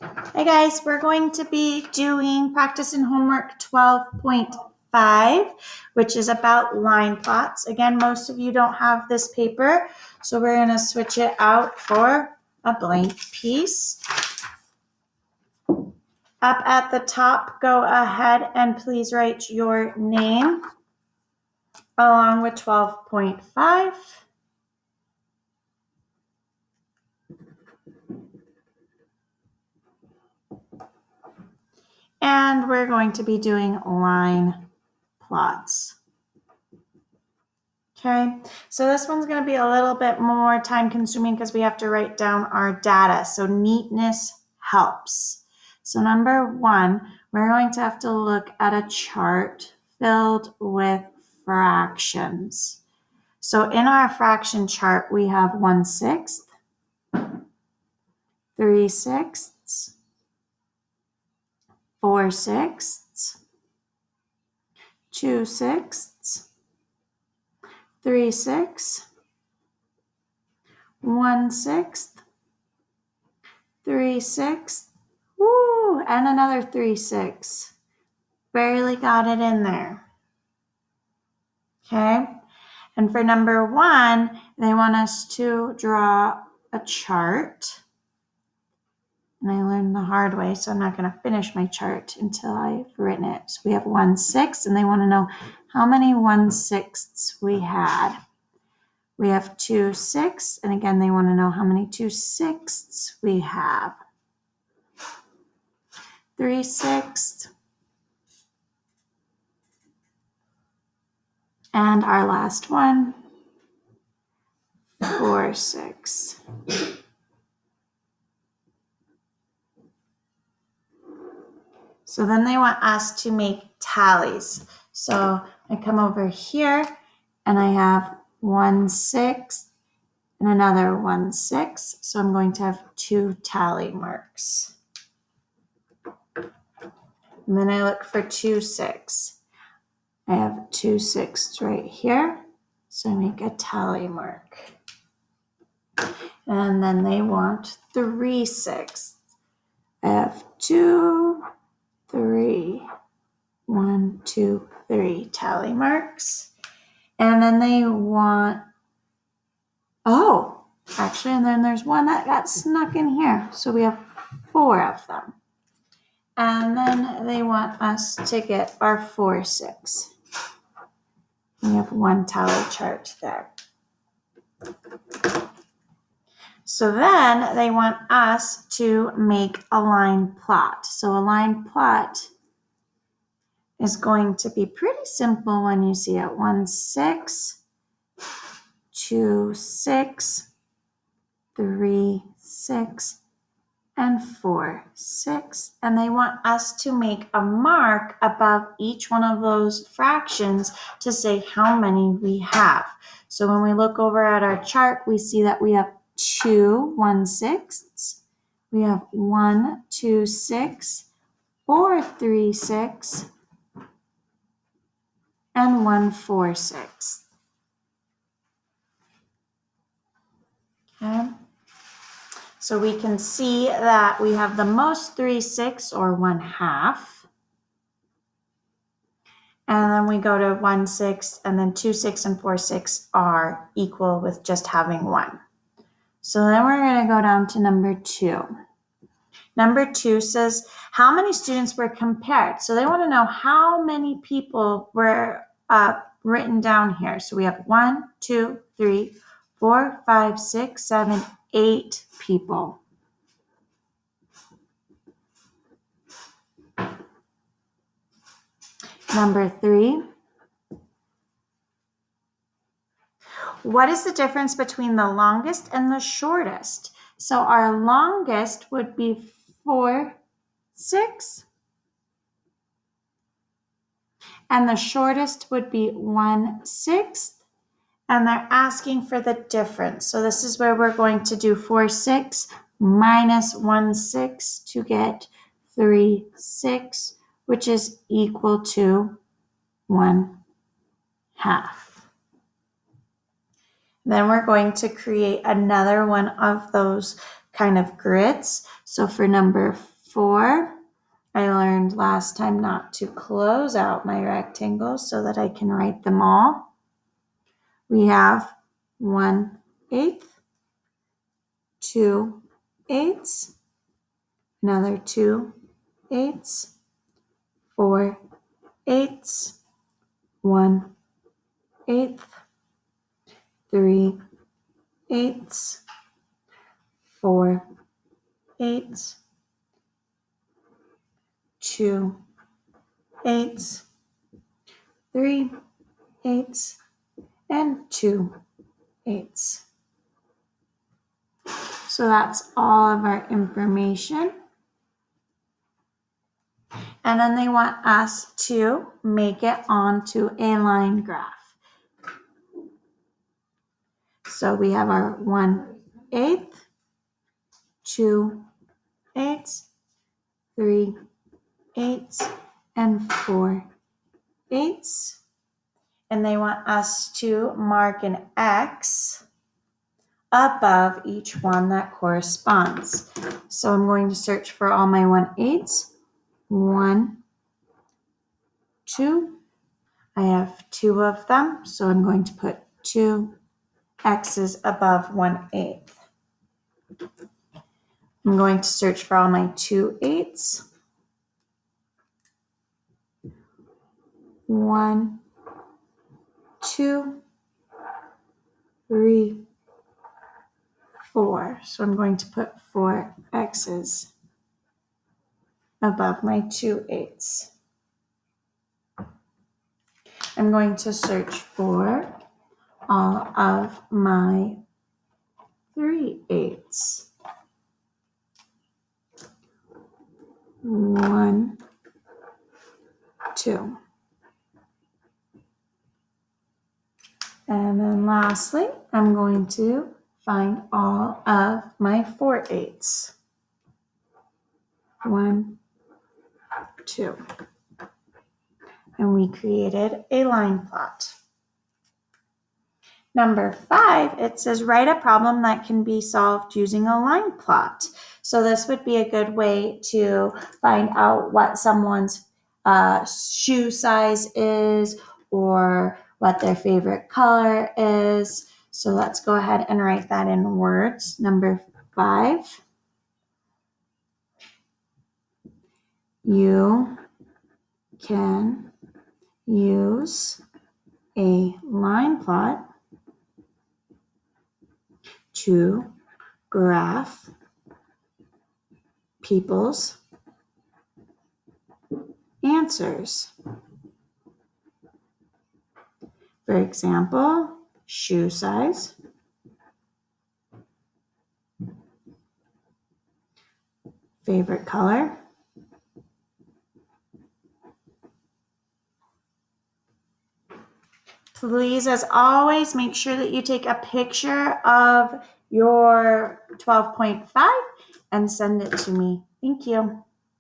Hey guys, we're going to be doing practice and homework 12.5, which is about line plots. Again, most of you don't have this paper, so we're going to switch it out for a blank piece. Up at the top, go ahead and please write your name along with 12.5. And we're going to be doing line plots. Okay, so this one's going to be a little bit more time consuming because we have to write down our data. So neatness helps. So number one, we're going to have to look at a chart filled with fractions. So in our fraction chart, we have 1/6, 3/6, 4/6, 2/6, 3/6, 1/6, 3/6, woo, and another 3/6. Barely got it in there. Okay, and for number one, they want us to draw a chart. And I learned the hard way, so I'm not going to finish my chart until I've written it. So we have 1/6, and they want to know how many 1/6 we had. We have 2/6, and again, they want to know how many 2/6 we have. 3/6, and our last one, 4/6. So then they want us to make tallies. So I come over here and I have 1/6 and another 1/6. So I'm going to have 2 tally marks. And then I look for 2/6. I have 2/6 right here. So I make a tally mark. And then they want 3/6. I have 2, 3, 1, 2, 3 tally marks. And then they want, and then there's one that got snuck in here. So we have 4 of them. And then they want us to get our 4/6. We have 1 tally chart there. So then they want us to make a line plot. So a line plot is going to be pretty simple when you see it. 1/6, 2/6, 3/6, and 4/6. And they want us to make a mark above each one of those fractions to say how many we have. So when we look over at our chart, we see that we have 2 1/6. We have 1 2/6, 4 3/6, and 1 4/6. Okay. So we can see that we have the most 3/6 or 1/2. And then we go to 1/6, and then 2/6 and 4/6 are equal with just having 1. So then we're going to go down to number 2. Number 2 says, how many students were compared? So they want to know how many people were written down here. So we have 1, 2, 3, 4, 5, 6, 7, 8 people. Number 3. What is the difference between the longest and the shortest? So our longest would be 4/6. And the shortest would be 1/6. And they're asking for the difference. So this is where we're going to do 4/6 minus 1/6 to get 3/6, which is equal to 1/2. Then we're going to create another one of those kind of grids. So for number 4. I learned last time not to close out my rectangles so that I can write them all. We have 1/8, 2/8, another 2/8, 4/8, 1/8, 3/8, 4/8, 2/8, 3/8, and 2/8. So that's all of our information. And then they want us to make it onto a line graph. So we have our 1/8, 2/8, 3/8, and 4/8. And they want us to mark an X above each one that corresponds. So I'm going to search for all my 1/8s. 1, 2. I have 2 of them, so I'm going to put 2 X's above 1/8. I'm going to search for all my 2/8s. 1, 2, 3, 4. So I'm going to put 4 X's above my 2/8s. I'm going to search for all of my 3/8s. 1, 2. And then lastly, I'm going to find all of my 4/8s. 1, 2. And we created a line plot. Number 5, it says write a problem that can be solved using a line plot. So this would be a good way to find out what someone's shoe size is or what their favorite color is. So let's go ahead and write that in words. Number 5, you can use a line plot to graph people's answers. For example, shoe size, favorite color, please, as always, make sure that you take a picture of your 12.5 and send it to me. Thank you.